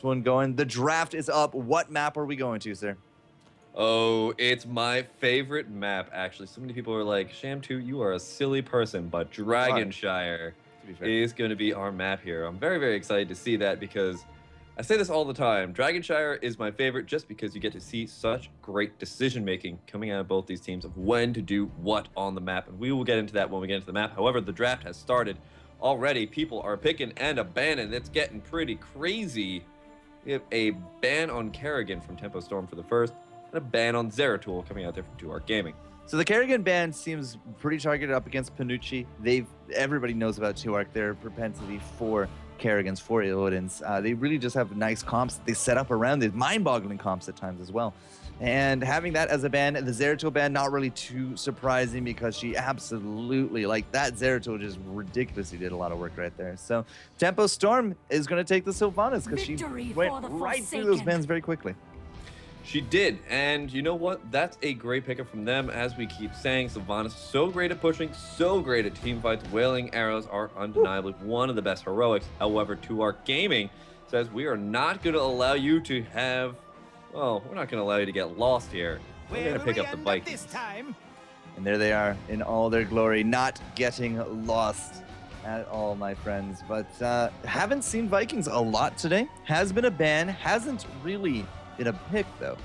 one going. The draft is up. What map are we going to, sir? Oh, it's my favorite map, actually. So many people are like, Sham2, you are a silly person, but Dragonshire is going to be our map here. I'm very, very excited to see that because I say this all the time. Dragonshire is my favorite just because you get to see such great decision-making coming out of both these teams of when to do what on the map. And we will get into that when we get into the map. However, the draft has started already. People are picking and abandoning. It's getting pretty crazy. We have a ban on Kerrigan from Tempo Storm for the first, and a ban on Zeratul coming out there from 2Arc Gaming. So the Kerrigan ban seems pretty targeted up against Panucci. Everybody knows about 2Arc, their propensity for Kerrigans, for Illidan's. They really just have nice comps they set up around it, mind-boggling comps at times as well. And having that as a ban, the Zeratul ban, not really too surprising because she absolutely, like that Zeratul just ridiculously did a lot of work right there. So Tempo Storm is going to take the Sylvanas because she went right through those bans very quickly. She did, and you know what? That's a great pickup from them. As we keep saying, Sylvanas so great at pushing, so great at team fights. Wailing Arrows are undeniably one of the best heroics. However, 2Arc Gaming says we are not going to allow you to have, well, we're not going to allow you to get lost here. We're going to pick up the Vikings. And there they are in all their glory, not getting lost at all, my friends. But haven't seen Vikings a lot today. Has been a ban, hasn't really in a pick, though.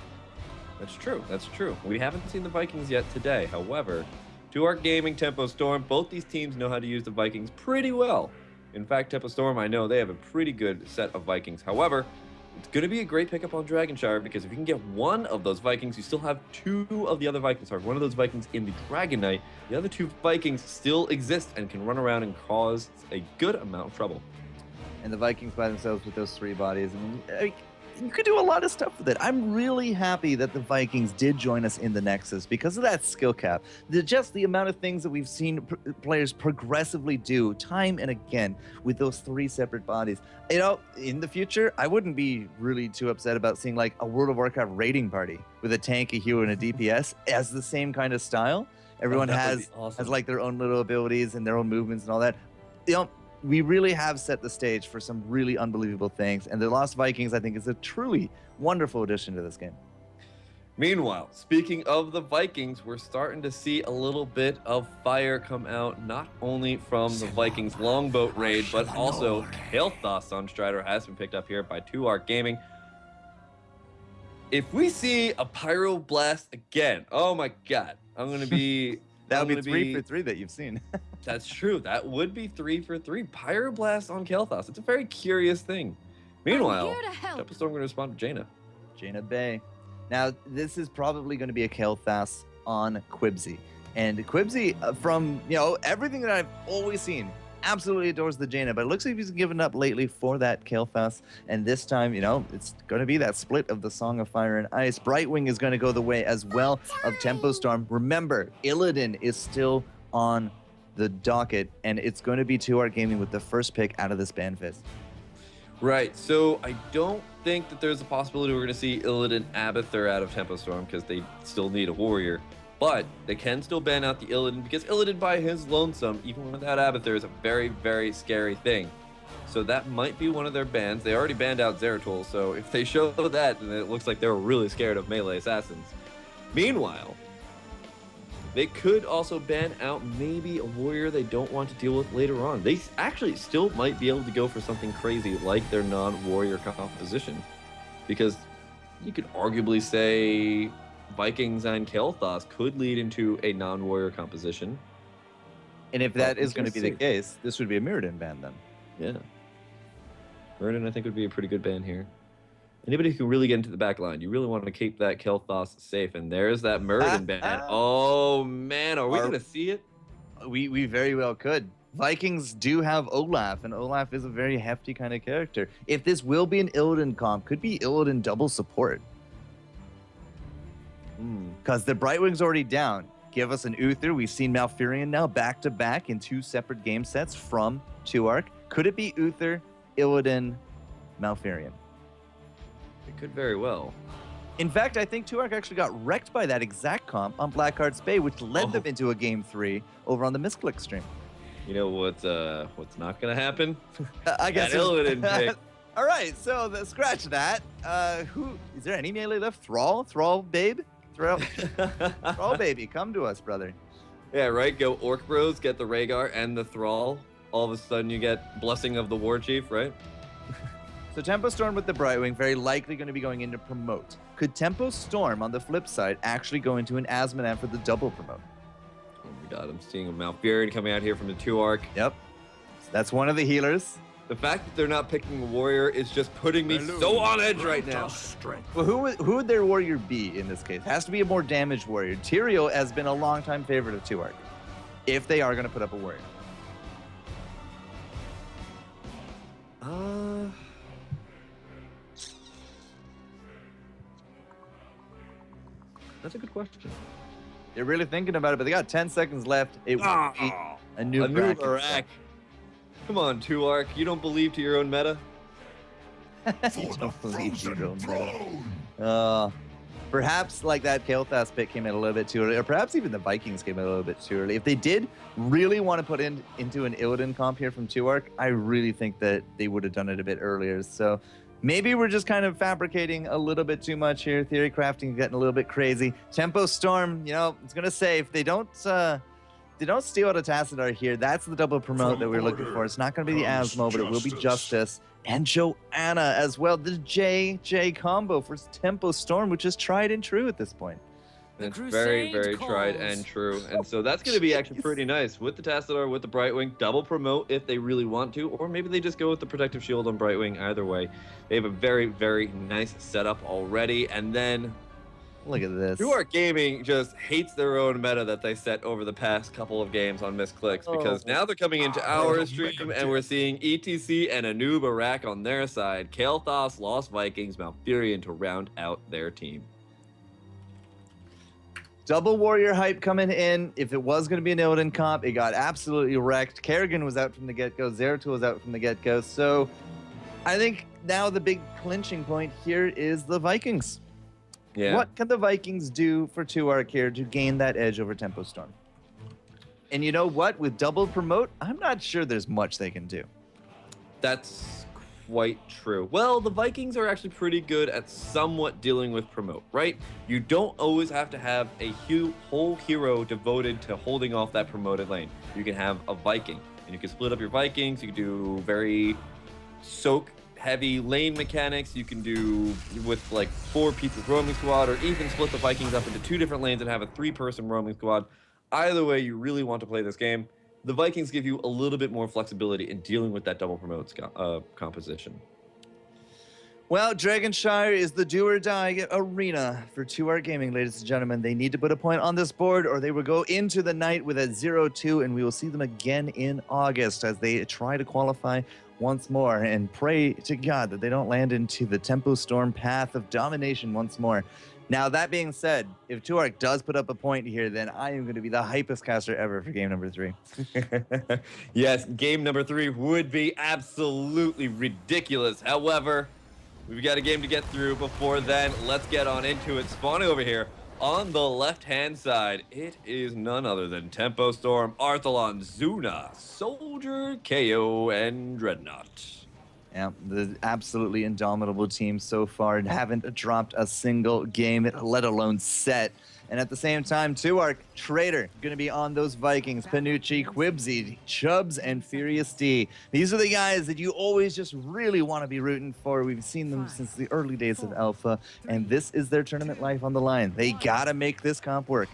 That's true. That's true. We haven't seen the Vikings yet today. However, 2Arc Gaming, Tempo Storm, both these teams know how to use the Vikings pretty well. In fact, Tempo Storm, I know they have a pretty good set of Vikings. However, it's going to be a great pickup on Dragonshire because if you can get one of those Vikings, you still have two of the other Vikings. Sorry, one of those Vikings in the Dragon Knight. The other two Vikings still exist and can run around and cause a good amount of trouble. And the Vikings by themselves with those three bodies, I mean, you could do a lot of stuff with it. I'm really happy that the Vikings did join us in the Nexus because of that skill cap. Just the amount of things that we've seen players progressively do time and again with those three separate bodies. You know, in the future, I wouldn't be really too upset about seeing like a World of Warcraft raiding party with a tank, a healer, and a DPS as the same kind of style. Everyone has like their own little abilities and their own movements and all that. You know, we really have set the stage for some really unbelievable things, and the Lost Vikings, I think, is a truly wonderful addition to this game. Meanwhile, speaking of the Vikings, we're starting to see a little bit of fire come out, not only from the Vikings longboat raid, but also Kael'thas Sunstrider has been picked up here by 2Arc Gaming. If we see a Pyroblast again, oh my god, I'm going to be... That would be 3 for 3 that you've seen. That's true. That would be 3 for 3. Pyroblast on Kael'thas. It's a very curious thing. Meanwhile, Tempo Storm going to respond to Jaina. Jaina Bay. Now, this is probably going to be a Kael'thas on Quibsy. And Quibsy, from, you know, everything that I've always seen, absolutely adores the Jaina, but it looks like he's given up lately for that Kael'thas. And this time, you know, it's going to be that split of the Song of Fire and Ice. Brightwing is going to go the way as well of Tempo Storm. Remember, Illidan is still on the docket, and it's going to be 2Arc Gaming with the first pick out of this ban fist. Right, so I don't think that there's a possibility we're going to see Illidan Abathur out of Tempo Storm because they still need a warrior. But they can still ban out the Illidan because Illidan by his lonesome, even without Abathur, is a very, very scary thing. So that might be one of their bans. They already banned out Zeratul, so if they show that, then it looks like they're really scared of melee assassins. Meanwhile, they could also ban out maybe a warrior they don't want to deal with later on. They actually still might be able to go for something crazy like their non-warrior composition. Because you could arguably say Vikings and Kael'thas could lead into a non-warrior composition. And if that is going to be the case, this would be a Mirrodin ban then. Yeah. Mirrodin, I think, would be a pretty good ban here. Anybody who can really get into the back line, you really want to keep that Kael'thas safe. And there's that Mirrodin ban. Oh, man. Are we going to see it? We very well could. Vikings do have Olaf, and Olaf is a very hefty kind of character. If this will be an Illidan comp, could be Illidan double support. Because the Brightwing's already down. Give us an Uther. We've seen Malfurion now back-to-back in 2 separate game sets from 2Arc. Could it be Uther, Illidan, Malfurion? It could very well. In fact, I think 2Arc actually got wrecked by that exact comp on Blackheart's Bay, which led them into a Game 3 over on the Misclick stream. You know what's not going to happen? I guess Illidan pick. All right, so scratch that. Who is there any melee left? Thrall, babe, Thrall, baby, come to us, brother. Yeah, right. Go Orc Bros, get the Rhaegar and the Thrall. All of a sudden, you get Blessing of the War Chief, right? So Tempo Storm with the Brightwing, very likely going to be going into promote. Could Tempo Storm, on the flip side, actually go into an Asmodan for the double promote? Oh my god, I'm seeing a Malfurion coming out here from the 2-arc. Yep. That's one of the healers. The fact that they're not picking a warrior is just putting me so on edge right now. Well, who would their warrior be in this case? Has to be a more damaged warrior. Tyrael has been a long-time favorite of 2-arc. If they are going to put up a warrior. That's a good question. They're really thinking about it, but they got 10 seconds left. It will be a new Barak. Come on, 2-arc. You don't believe to your own meta? You don't believe your own meta. Perhaps like that Kael'thas pick came in a little bit too early, or perhaps even the Vikings came in a little bit too early. If they did really want to put into an Illidan comp here from 2-arc, I really think that they would have done it a bit earlier. So maybe we're just kind of fabricating a little bit too much here. Theory crafting getting a little bit crazy. Tempo Storm, you know, it's gonna say if they don't steal out a Tassadar here, that's the double promote that we're looking for. It's not going to be the Asmo, but it will be Justice and Joanna as well. The JJ combo for Tempo Storm, which is tried and true at this point. It's very, very tried and true. And so that's going to be actually pretty nice. With the Tassadar, with the Brightwing, double promote if they really want to, or maybe they just go with the Protective Shield on Brightwing. Either way, they have a very, very nice setup already. And then look at this. 2-arc Gaming just hates their own meta that they set over the past couple of games on Misclicks, because now they're coming into our stream and we're seeing ETC and Anu Barak on their side. Kael'thas, Lost Vikings, Malfurion to round out their team. Double warrior hype coming in. If it was going to be an Illidan comp, it got absolutely wrecked. Kerrigan was out from the get-go. Zeratul was out from the get-go. So I think now the big clinching point here is the Vikings. Yeah. What can the Vikings do for 2-arc here to gain that edge over Tempo Storm? And you know what? With double promote, I'm not sure there's much they can do. That's quite true. Well, the Vikings are actually pretty good at somewhat dealing with promote, right? You don't always have to have a whole hero devoted to holding off that promoted lane. You can have a Viking, and you can split up your Vikings. You can do very soak heavy lane mechanics. You can do with like 4 people roaming squad, or even split the Vikings up into 2 different lanes and have a 3-person roaming squad. Either way you really want to play this game, the Vikings give you a little bit more flexibility in dealing with that double promote composition. Well, Dragonshire is the do or die arena for 2-arc Gaming, ladies and gentlemen. They need to put a point on this board or they will go into the night with a 0-2, and we will see them again in August as they try to qualify once more and pray to God that they don't land into the Tempo Storm path of domination once more. Now, that being said, if 2-arc does put up a point here, then I am going to be the hypest caster ever for game number 3. Yes, game number 3 would be absolutely ridiculous. However, we've got a game to get through. Before then, let's get on into it. Spawning over here on the left-hand side, it is none other than Tempo Storm, Arthalon, Zuna, Soldier, KO, and Dreadnought. Yeah, the absolutely indomitable team so far and haven't dropped a single game, let alone set. And at the same time, 2-arc, Trader, going to be on those Vikings, Panucci, Quibsy, Chubbs, and Furious D. These are the guys that you always just really want to be rooting for. We've seen them since the early days of Alpha, and this is their tournament life on the line. They got to make this comp work.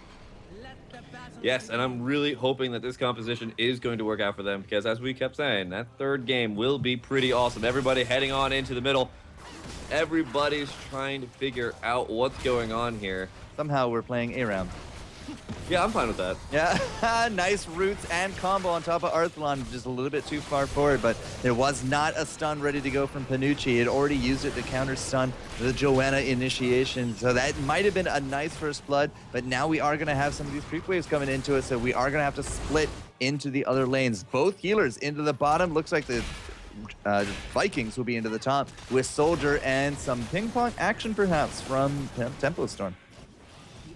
Yes, and I'm really hoping that this composition is going to work out for them, because as we kept saying, that third game will be pretty awesome. Everybody heading on into the middle. Everybody's trying to figure out what's going on here. Somehow we're playing A-Round. Yeah, I'm fine with that. Yeah, nice roots and combo on top of Arthalon, just a little bit too far forward, but there was not a stun ready to go from Panucci. He had already used it to counter stun the Joanna initiation, so that might have been a nice first blood, but now we are going to have some of these creep waves coming into it, so we are going to have to split into the other lanes. Both healers into the bottom. Looks like the Vikings will be into the top with Soldier and some ping pong action perhaps from Tempo Storm.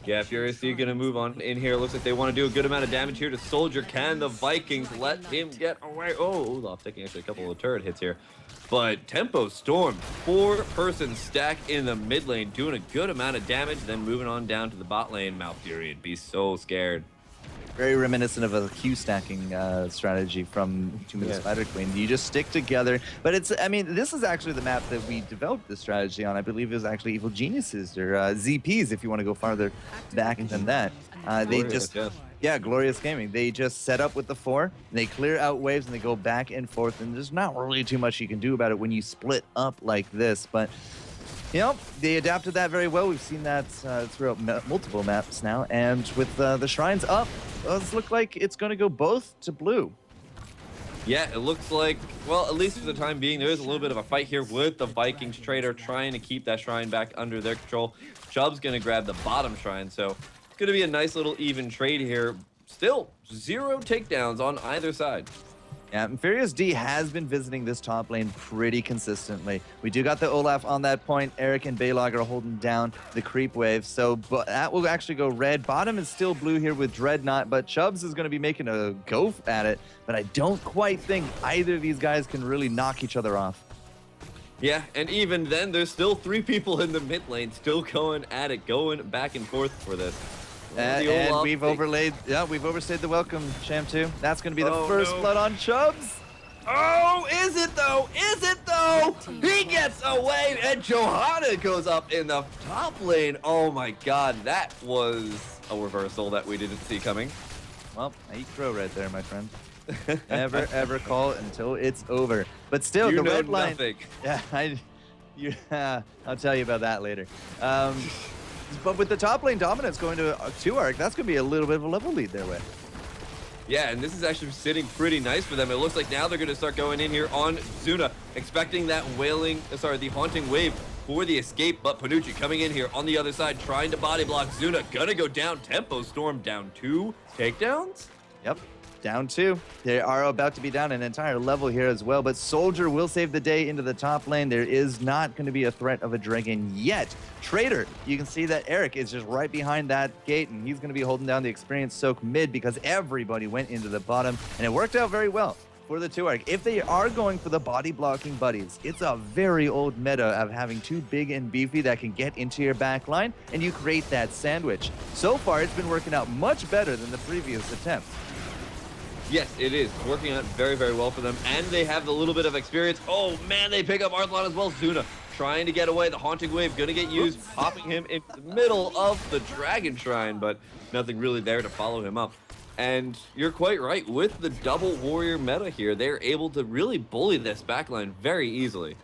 Yeah, Furious D gonna move on in here. Looks like they want to do a good amount of damage here to Soldier. Can the Vikings let him get away? Oh, Olaf taking actually a couple of turret hits here. But Tempo Storm, 4-person stack in the mid lane, doing a good amount of damage, then moving on down to the bot lane. Malfurion be so scared. Very reminiscent of a Q stacking strategy from Tomb of the Spider Queen. You just stick together. But it's, I mean, this is actually the map that we developed this strategy on. I believe it was actually Evil Geniuses or ZPs, if you want to go farther back than that. They just, yeah, Glorious Gaming. They just set up with the 4, they clear out waves, and they go back and forth. And there's not really too much you can do about it when you split up like this. But you know, they adapted that very well. We've seen that throughout multiple maps now. And with the shrines up, it does look like it's going to go both to blue. Yeah, it looks like, well, at least for the time being, there is a little bit of a fight here with the Vikings trader trying to keep that shrine back under their control. Chubb's going to grab the bottom shrine, so it's going to be a nice little even trade here. Still, 0 takedowns on either side. Yeah, Furious D has been visiting this top lane pretty consistently. We do got the Olaf on that point. Eric and Baylog are holding down the creep wave, so but that will actually go red. Bottom is still blue here with Dreadnought, but Chubbs is going to be making a go at it, but I don't quite think either of these guys can really knock each other off. Yeah, and even then, there's still 3 people in the mid lane still going at it, going back and forth for this. And we've overlaid, we've overstayed the welcome, Sham 2. That's going to be the first blood on Chubbs. Oh, is it though? Is it though? He gets away, and Johanna goes up in the top lane. Oh my god, that was a reversal that we didn't see coming. Well, I eat crow right there, my friend. Never ever call it until it's over. But still, you the know red line. Nothing. Yeah, I'll tell you about that later. But with the top lane dominance going to 2-arc, that's going to be a little bit of a level lead there with. Yeah, and this is actually sitting pretty nice for them. It looks like now they're going to start going in here on Zuna, expecting that the haunting wave for the escape. But Panucci coming in here on the other side, trying to body block Zuna. Gonna go down. Tempo Storm down 2 takedowns. Yep. Down 2. They are about to be down an entire level here as well, but Soldier will save the day into the top lane. There is not going to be a threat of a dragon yet. Trader, you can see that Eric is just right behind that gate, and he's going to be holding down the experienced Soak mid because everybody went into the bottom, and it worked out very well for the 2-arc. If they are going for the body blocking buddies, it's a very old meta of having 2 big and beefy that can get into your back line, and you create that sandwich. So far, it's been working out much better than the previous attempt. Yes, it is working out very, very well for them, and they have a little bit of experience. Oh man, they pick up Arthlon as well. Zuna trying to get away. The haunting wave gonna get used, popping him in the middle of the dragon shrine, but nothing really there to follow him up. And you're quite right, with the double warrior meta here, they're able to really bully this backline very easily.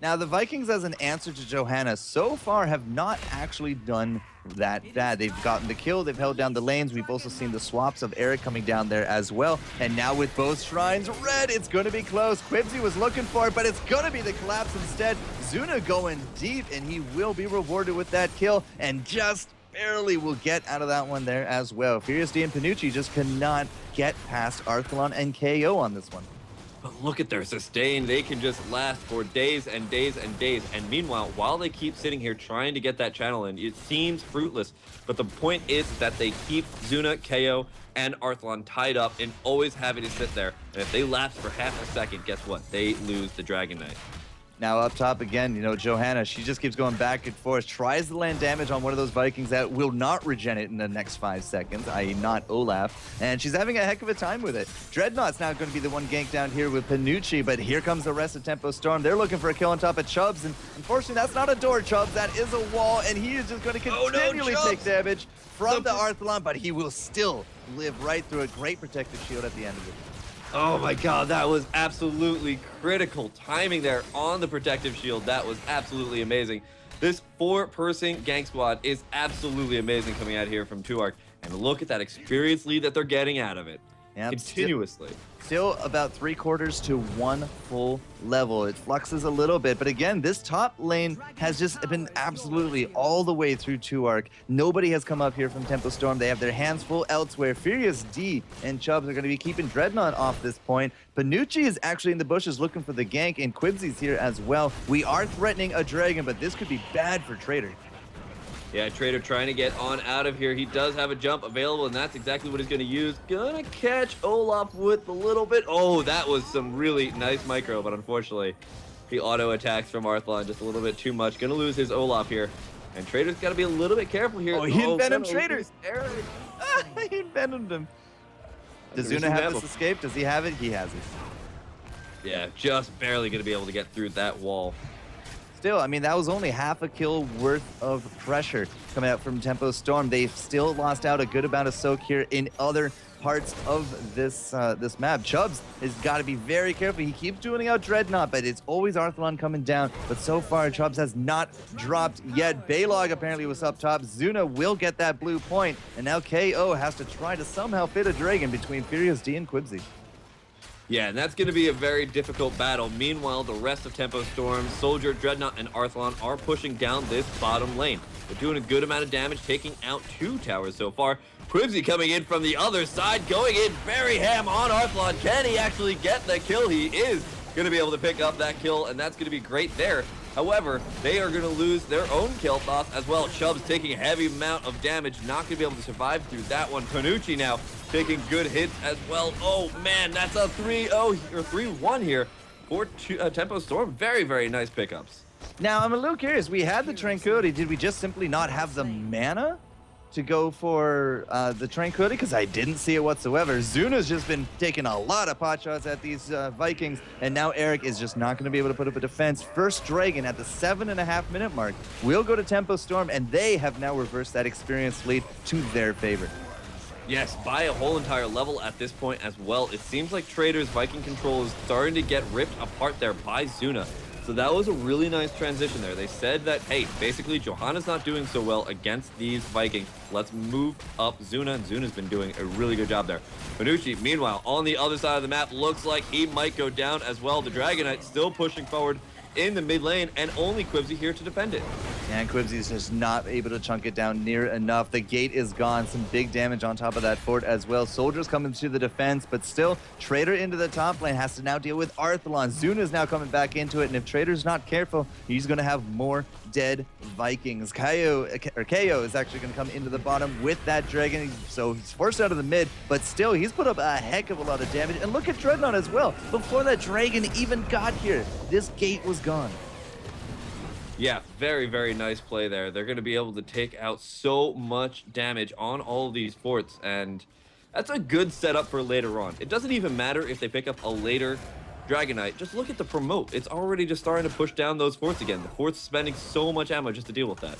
Now, the Vikings, as an answer to Johanna, so far have not actually done that bad. They've gotten the kill, they've held down the lanes. We've also seen the swaps of Eric coming down there as well. And now with both shrines red, it's going to be close. Quibsy was looking for it, but it's going to be the collapse instead. Zuna going deep, and he will be rewarded with that kill, and just barely will get out of that one there as well. Furious D and Panucci just cannot get past Arthlon and KO on this one. But look at their sustain. They can just last for days and days and days. And meanwhile, while they keep sitting here trying to get that channel in, it seems fruitless. But the point is that they keep Zuna, KO, and Arthlon tied up and always having to sit there. And if they lapse for half a second, guess what? They lose the Dragon Knight. Now up top again, you know, Johanna, she just keeps going back and forth, tries to land damage on one of those Vikings that will not regen it in the next 5 seconds, i.e. not Olaf, and she's having a heck of a time with it. Dreadnought's now going to be the one ganked down here with Panucci, but here comes the rest of Tempo Storm. They're looking for a kill on top of Chubbs, and unfortunately that's not a door, Chubbs, that is a wall, and he is just going to continually take damage from the Arthlon, but he will still live right through a great protective shield at the end of it. Oh my god, that was absolutely critical timing there on the protective shield. That was absolutely amazing. This 4-person gank squad is absolutely amazing coming out here from 2-arc. And look at that experience lead that they're getting out of it. Yep, continuously. Still about 3/4 to 1 full level. It fluxes a little bit, but again, this top lane has just been absolutely all the way through 2-arc. Nobody has come up here from Tempo Storm. They have their hands full elsewhere. Furious D and Chubbs are going to be keeping Dreadnought off this point. Panucci is actually in the bushes looking for the gank, and Quibsy's here as well. We are threatening a dragon, but this could be bad for Trader. Yeah, Trader trying to get on out of here. He does have a jump available, and that's exactly what he's going to use. Gonna catch Olaf with a little bit. Oh, that was some really nice micro, but unfortunately, he auto attacks from Arthlon just a little bit too much. Gonna lose his Olaf here. And Trader's got to be a little bit careful here. Oh, he envenomed Trader. Eric. He envenomed him. Does I've never Zuna seen have that this escape? Does he have it? He has it. Yeah, just barely going to be able to get through that wall. Still, I mean, that was only half a kill worth of pressure coming out from Tempo Storm. They've still lost out a good amount of soak here in other parts of this this map. Chubbs has got to be very careful. He keeps doing out Dreadnought, but it's always Arthlon coming down. But so far, Chubbs has not dropped yet. Baylog apparently was up top. Zuna will get that blue point, and now KO has to try to somehow fit a Dragon between Furious D and Quibsy. Yeah, and that's going to be a very difficult battle. Meanwhile, the rest of Tempo Storm, Soldier, Dreadnought, and Arthlon are pushing down this bottom lane. They're doing a good amount of damage, taking out 2 towers so far. Quibsy coming in from the other side, going in very ham on Arthlon. Can he actually get the kill? He is going to be able to pick up that kill, and that's going to be great there. However, they are going to lose their own kill thoughts as well. Chubbs taking a heavy amount of damage, not going to be able to survive through that one. Panucci now taking good hits as well. Oh man, that's a 3-0 or 3-1 here for Tempo Storm. Very, very nice pickups. Now, I'm a little curious. We had the Tranquility. Did we just simply not have the mana to go for the Tranquility? Because I didn't see it whatsoever. Zuna's just been taking a lot of pot shots at these Vikings, and now Eric is just not going to be able to put up a defense. First Dragon at the 7.5-minute mark will go to Tempo Storm, and they have now reversed that experience lead to their favor. Yes, by a whole entire level at this point as well. It seems like Trader's Viking control is starting to get ripped apart there by Zuna. So that was a really nice transition there. They said that, hey, basically Johanna's not doing so well against these Vikings. Let's move up Zuna, and Zuna's been doing a really good job there. Panucci, meanwhile, on the other side of the map, looks like he might go down as well. The Dragonite still pushing forward in the mid lane, and only Quibsy here to defend it. And Quibsy's just not able to chunk it down near enough. The gate is gone. Some big damage on top of that fort as well. Soldiers coming to the defense, but still, Trader into the top lane has to now deal with Arthlon. Zuna's now coming back into it, and if Trader's not careful, he's going to have more dead Vikings. KO is actually going to come into the bottom with that Dragon, so he's forced out of the mid, but still, he's put up a heck of a lot of damage. And look at Dreadnought as well. Before that Dragon even got here, this gate was gone. Yeah, very, very nice play there. They're going to be able to take out so much damage on all of these forts, and that's a good setup for later on. It doesn't even matter if they pick up a later Dragonite. Just look at the promote. It's already just starting to push down those forts again. The fort's spending so much ammo just to deal with that.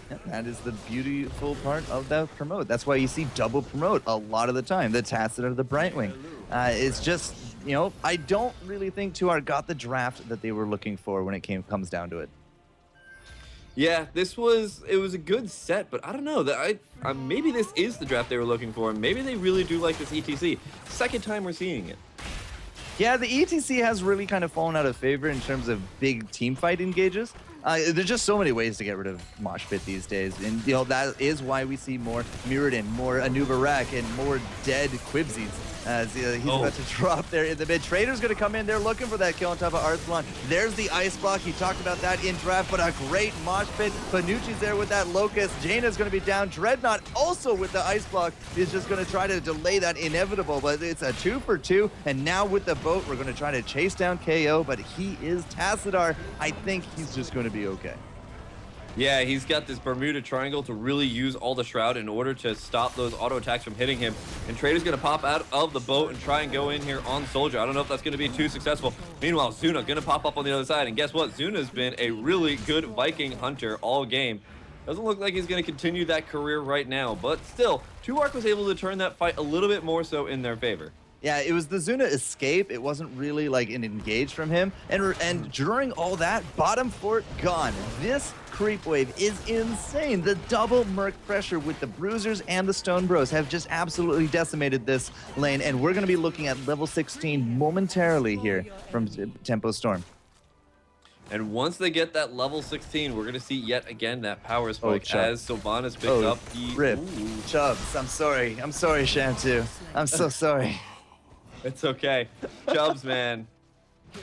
Yeah, that is the beautiful part of that promote. That's why you see double promote a lot of the time. The Tacit or the Brightwing. It's just, you know, I don't really think 2R got the draft that they were looking for when it comes down to it. Yeah, it was a good set, but I don't know that maybe this is the draft they were looking for, and maybe they really do like this ETC. Second time we're seeing it. Yeah, the ETC has really kind of fallen out of favor in terms of big team fight engages. There's just so many ways to get rid of Mosh Pit these days, and you know that is why we see more Mirrodin, more Anubarak, and more dead Quibsies. As he's about to drop there in the mid. Trader's going to come in there looking for that kill on top of Arthlon. There's the ice block. He talked about that in draft, but a great mosh pit. Panucci's there with that Locust. Jaina's going to be down. Dreadnought also with the ice block is just going to try to delay that inevitable, but it's a 2 for 2. And now with the boat, we're going to try to chase down KO, but he is Tassadar. I think he's just going to be okay. Yeah, he's got this Bermuda Triangle to really use all the Shroud in order to stop those auto attacks from hitting him. And Trader's going to pop out of the boat and try and go in here on Soldier. I don't know if that's going to be too successful. Meanwhile, Zuna going to pop up on the other side. And guess what? Zuna's been a really good Viking hunter all game. Doesn't look like he's going to continue that career right now. But still, 2ARC was able to turn that fight a little bit more so in their favor. Yeah, it was the Zuna escape. It wasn't really like an engage from him. And during all that, bottom fort gone. This creep wave is insane. The double Merc pressure with the Bruisers and the Stone Bros have just absolutely decimated this lane. And we're going to be looking at level 16 momentarily here from Tempo Storm. And once they get that level 16, we're going to see yet again that power spike as Sylvanas picks up the... Rip. Chubbs, I'm sorry. I'm sorry, Shantu. I'm so sorry. It's okay. Chubbs, man.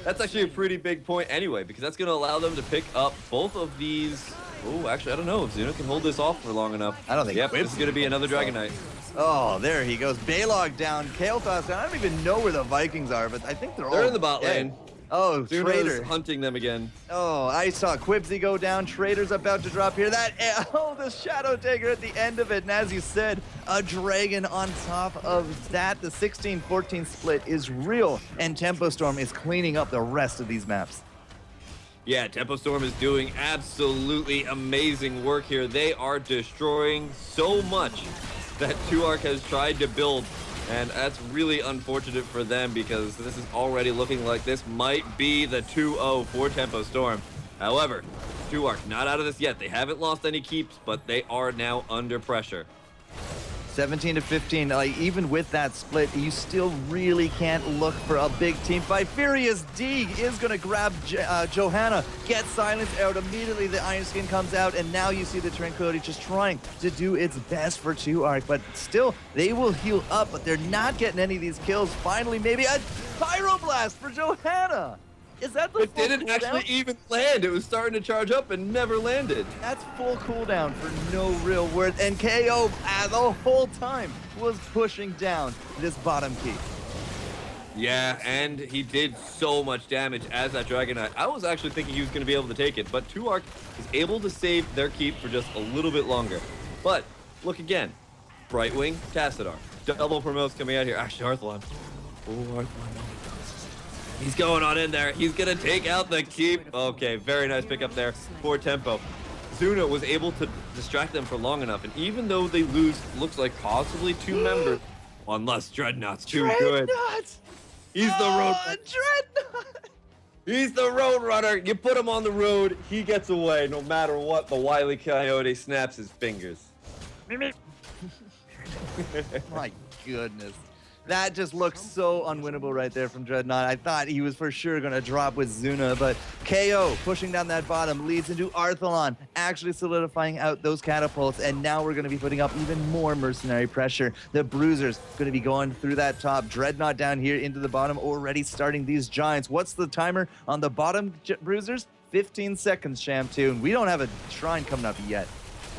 That's actually a pretty big point anyway, because that's going to allow them to pick up both of these Oh, actually, I don't know if Zuna can hold this off for long enough. I don't think Yep, Whip's this is going to be another Dragon so. Knight. Oh, there he goes. Baylog down, Kael'thas down. I don't even know where the Vikings are, but I think they're all They're in the bot dead. lane. Oh, Zuna's Traitor. hunting them again. Oh, I saw Quibsy go down. Traitor's about to drop here. The Shadow Taker at the end of it. And as you said, a dragon on top of that. The 16-14 split is real, and Tempo Storm is cleaning up the rest of these maps. Yeah, Tempo Storm is doing absolutely amazing work here. They are destroying so much that 2Arc has tried to build, and that's really unfortunate for them because this is already looking like this might be the 2-0 for Tempo Storm. However, 2Arc not out of this yet. They haven't lost any keeps, but they are now under pressure. 17-15, like even with that split, you still really can't look for a big team fight. Furious D is gonna grab Johanna, get silenced out. Immediately the Iron Skin comes out, and now you see the Tranquility just trying to do its best for 2Arc, but still, they will heal up, but they're not getting any of these kills. Finally, maybe a Pyroblast for Johanna. Is that the It full didn't cooldown? actually even land. It was starting to charge up and never landed. That's full cooldown for no real worth, and KO the whole time was pushing down this bottom key. Yeah, and he did so much damage as that Dragon Knight. I was actually thinking he was going to be able to take it, but 2Arc is able to save their keep for just a little bit longer. But look again, Brightwing, Tassadar, double promotes coming out here. Actually, Arthalon. Oh, Arthalon. He's going on in there. He's going to take out the keep. Okay, very nice pick up there for Tempo. Zuna was able to distract them for long enough, and even though they lose, looks like possibly 2 members, unless Dreadnought's too good. He's the road. Dreadnought! He's the road runner. You put him on the road, he gets away no matter what. The Wile E. Coyote snaps his fingers. My goodness. That just looks so unwinnable right there from Dreadnought. I thought he was for sure going to drop with Zuna, but KO pushing down that bottom leads into Arthalon, actually solidifying out those catapults, and now we're going to be putting up even more mercenary pressure. The Bruisers going to be going through that top. Dreadnought down here into the bottom, already starting these giants. What's the timer on the bottom, Bruisers? 15 seconds, Sham2, and we don't have a shrine coming up yet.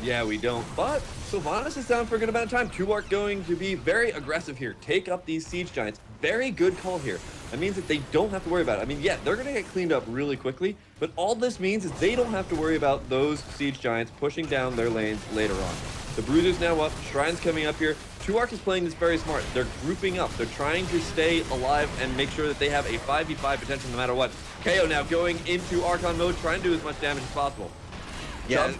Yeah, we don't. But Sylvanas is down for a good amount of time. 2Arc going to be very aggressive here. Take up these siege giants. Very good call here. That means that they don't have to worry about it. I mean, yeah, they're going to get cleaned up really quickly, but all this means is they don't have to worry about those siege giants pushing down their lanes later on. The Bruiser's now up. Shrine's coming up here. 2Arc is playing this very smart. They're grouping up. They're trying to stay alive and make sure that they have a 5v5 potential no matter what. KO now going into Archon mode, trying to do as much damage as possible. Yeah.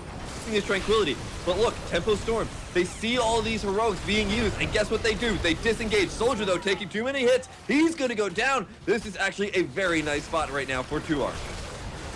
His Tranquility, but look, Tempo Storm, they see all these heroics being used, and guess what they do? They disengage. Soldier, though, taking too many hits. He's going to go down. This is actually a very nice spot right now for 2Arc.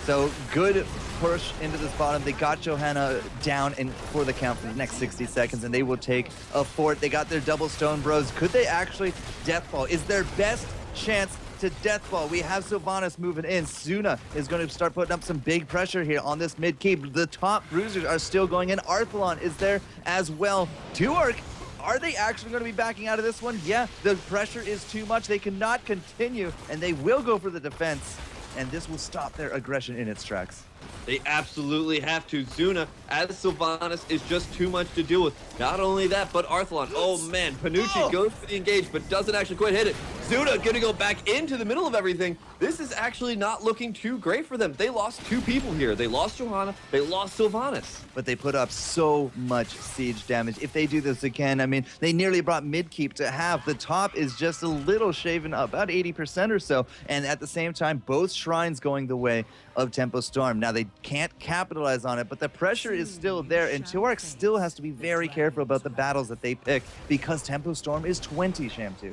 So good push into this bottom. They got Johanna down and for the count for the next 60 seconds, and they will take a fort. They got their double stone bros. Could they actually deathball? Is their best chance to deathball? We have Sylvanas moving in. Zuna is going to start putting up some big pressure here on this mid keep. The top Bruisers are still going in. Arthalon is there as well. 2Arc, are they actually going to be backing out of this one? Yeah, the pressure is too much. They cannot continue, and they will go for the defense, and this will stop their aggression in its tracks. They absolutely have to. Zuna, as Sylvanas, is just too much to deal with. Not only that, but Arthalon. Oh, man. Panucci goes for the engage, but doesn't actually quite hit it. Zuna going to go back into the middle of everything. This is actually not looking too great for them. They lost 2 people here. They lost Johanna. They lost Sylvanas. But they put up so much siege damage. If they do this again, I mean, they nearly brought mid-keep to half. The top is just a little shaven up, about 80% or so. And at the same time, both shrines going the way of Tempo Storm. Now, they can't capitalize on it, but the pressure is still there, and 2Arc still has to be very careful about the battles that they pick because Tempo Storm is 20, Sham2.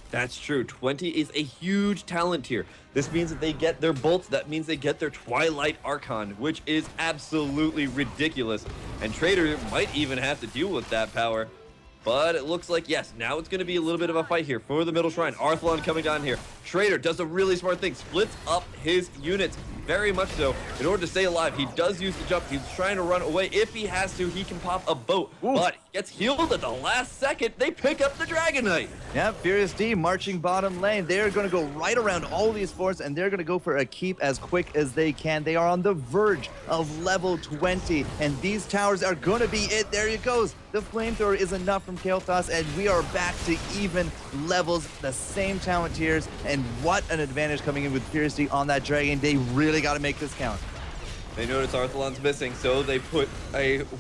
That's true. 20 is a huge talent here. This means that they get their bolts. That means they get their Twilight Archon, which is absolutely ridiculous. And Trader might even have to deal with that power. But it looks like, yes, now it's going to be a little bit of a fight here for the middle shrine. Arthalon coming down here. Trader does a really smart thing, splits up his units very much so. In order to stay alive, he does use the jump. He's trying to run away. If he has to, he can pop a boat. Ooh. But he gets healed at the last second. They pick up the Dragon Knight. Yeah, Furious D marching bottom lane. They're going to go right around all these forts, and they're going to go for a keep as quick as they can. They are on the verge of level 20, and these towers are going to be it. There it goes. The flamethrower is enough from Kael'thas, and we are back to even levels, the same talent tiers, and what an advantage coming in with Furious D on that dragon. They really got to make this count. They notice Arthalon's missing, so they put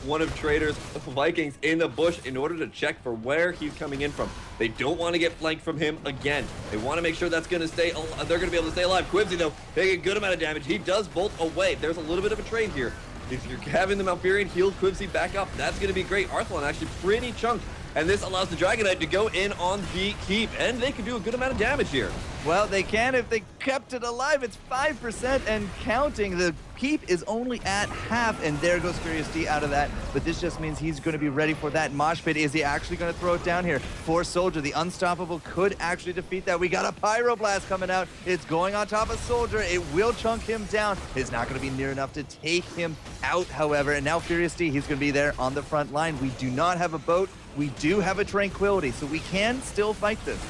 one of Trader's Vikings in the bush in order to check for where he's coming in from. They don't want to get flanked from him again. They want to make sure that's going to stay. They're going to be able to stay alive. Quibsy, though, taking a good amount of damage. He does bolt away. There's a little bit of a trade here. If you're having the Malfurion heal Quibsy back up, that's going to be great. Arthalon actually pretty chunked, and this allows the Dragon Knight to go in on the keep, and they can do a good amount of damage here. Well, they can if they kept it alive. It's 5% and counting. The keep is only at half, and there goes Furious D out of that. But this just means he's going to be ready for that mosh pit. Is he actually going to throw it down here? For Soldier, the Unstoppable could actually defeat that. We got a Pyroblast coming out. It's going on top of Soldier. It will chunk him down. It's not going to be near enough to take him out, however. And now Furious D, he's going to be there on the front line. We do not have a boat. We do have a Tranquility, so we can still fight this.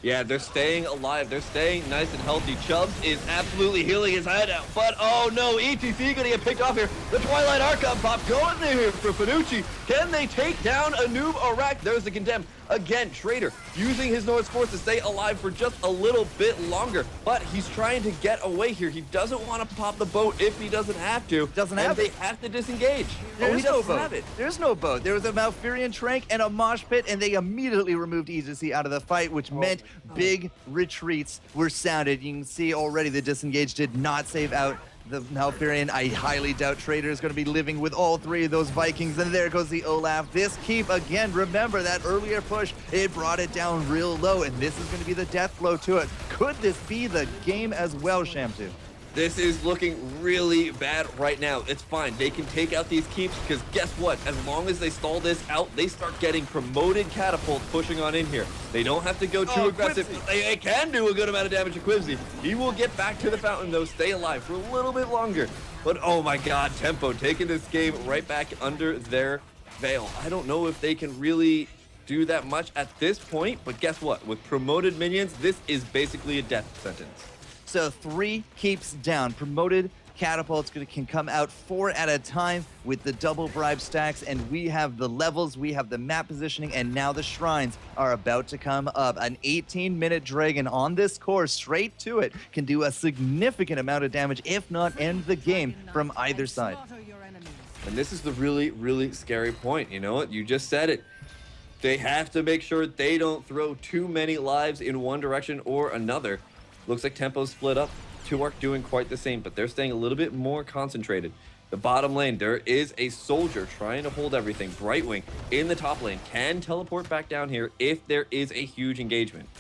Yeah, they're staying alive. They're staying nice and healthy. Chubbs is absolutely healing his head out. But, oh no, ETC gonna get picked off here. The Twilight Archon pop going there here for Finucci. Can they take down Anub Arak? There's the Condemned. Again, Trader using his Norse Force to stay alive for just a little bit longer. But he's trying to get away here. He doesn't want to pop the boat if he doesn't have to. They have to disengage. There's no boat. There's no boat. There was a Malfurion Trank and a Mosh Pit, and they immediately removed ETC out of the fight, which meant big retreats were sounded. You can see already the disengage did not save out the Malfurion. I highly doubt Trader is going to be living with all three of those Vikings. And there goes the Olaf. This keep, again, remember that earlier push, it brought it down real low, and this is going to be the death blow to it. Could this be the game as well, Shamtu? This is looking really bad right now. It's fine. They can take out these keeps because guess what? As long as they stall this out, they start getting promoted catapults pushing on in here. They don't have to go too aggressive. They can do a good amount of damage to Quibsy. He will get back to the fountain, though, stay alive for a little bit longer. But oh my god, Tempo taking this game right back under their veil. I don't know if they can really do that much at this point, but guess what? With promoted minions, this is basically a death sentence. So 3 keeps down. Promoted catapults can come out 4 at a time with the double bribe stacks, and we have the levels, we have the map positioning, and now the shrines are about to come up. An 18-minute dragon on this course, straight to it, can do a significant amount of damage, if not end the game from either side. And this is the really, really scary point. You know what? You just said it. They have to make sure they don't throw too many lives in one direction or another. Looks like Tempo's split up. 2Ark doing quite the same, but they're staying a little bit more concentrated. The bottom lane, there is a Soldier trying to hold everything. Brightwing in the top lane can teleport back down here if there is a huge engagement.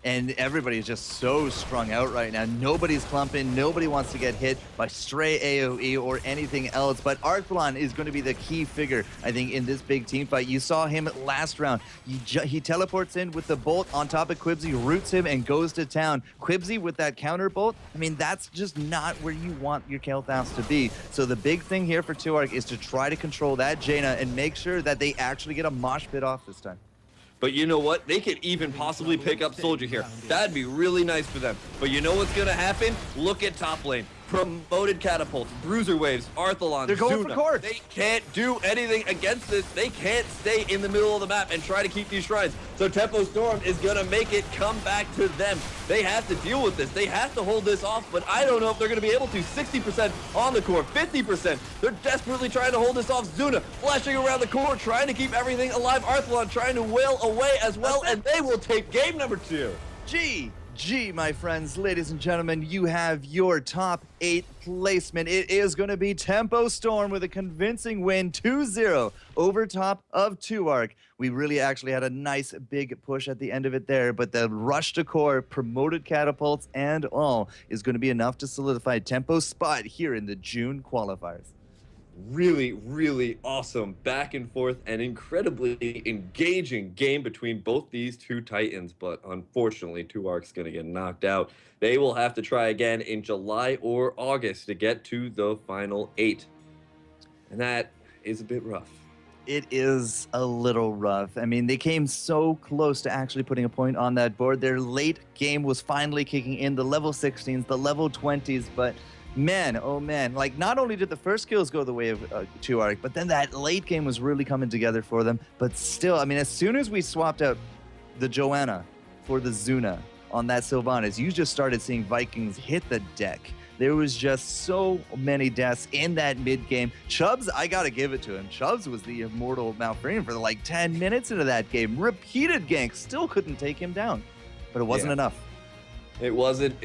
And everybody's just so strung out right now. Nobody's clumping. Nobody wants to get hit by stray AoE or anything else. But Arthalon is going to be the key figure, I think, in this big team fight. You saw him last round. He teleports in with the bolt on top of Quibsy, roots him, and goes to town. Quibsy with that counter bolt, I mean, that's just not where you want your Kael'thas to be. So the big thing here for 2Ark is to try to control that Jaina and make sure that they actually get a mosh pit off this time. But you know what? They could even possibly pick up Soldier here. That'd be really nice for them. But you know what's going to happen? Look at top lane. Promoted catapults, bruiser waves, Arthalon, they're going Zuna. for core. They can't do anything against this. They can't stay in the middle of the map and try to keep these shrines. So Tempo Storm is going to make it come back to them. They have to deal with this. They have to hold this off, but I don't know if they're going to be able to. 60% on the core, 50%. They're desperately trying to hold this off. Zuna flashing around the core, trying to keep everything alive. Arthalon trying to wail away as well, and they will take game number 2. GG, my friends, ladies and gentlemen, you have your top 8 placement. It is going to be Tempo Storm with a convincing win, 2-0 over top of 2Ark. We really actually had a nice big push at the end of it there, but the rush to core, promoted catapults, and all is going to be enough to solidify Tempo's spot here in the June qualifiers. really, really awesome back and forth and incredibly engaging game between both these two titans. But unfortunately, Tuark's going to get knocked out. They will have to try again in July or August to get to the final 8. And that is a bit rough. It is a little rough. I mean, they came so close to actually putting a point on that board. Their late game was finally kicking in, the level 16s, the level 20s, but man, oh man, like not only did the first kills go the way of Tuark, but then that late game was really coming together for them. But still, I mean, as soon as we swapped out the Joanna for the Zuna on that Sylvanas, you just started seeing Vikings hit the deck. There was just so many deaths in that mid game. Chubbs, I gotta give it to him. Chubbs was the immortal Malfurion for like 10 minutes into that game. Repeated ganks, still couldn't take him down, but it wasn't enough. It wasn't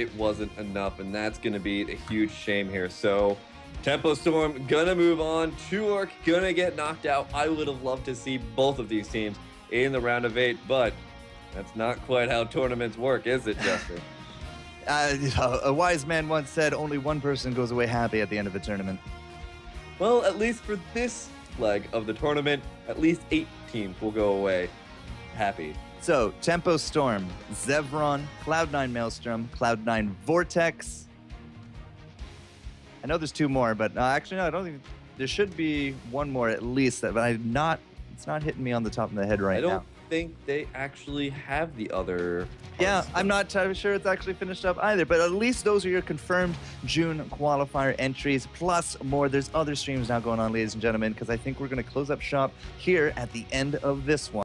enough, and that's going to be a huge shame here. So, Tempo Storm gonna move on. Tuark gonna get knocked out. I would have loved to see both of these teams in the round of 8, but that's not quite how tournaments work, is it, Jester? A wise man once said, only one person goes away happy at the end of a tournament. Well, at least for this leg of the tournament, at least 8 teams will go away happy. So, Tempo Storm, Zevron, Cloud9 Maelstrom, Cloud9 Vortex. I know there's 2 more, but actually, no, I don't think there should be one more at least, but it's not hitting me on the top of the head right now. I don't think they actually have the other. Yeah, I'm not sure it's actually finished up either, but at least those are your confirmed June qualifier entries, plus more. There's other streams now going on, ladies and gentlemen, because I think we're going to close up shop here at the end of this one.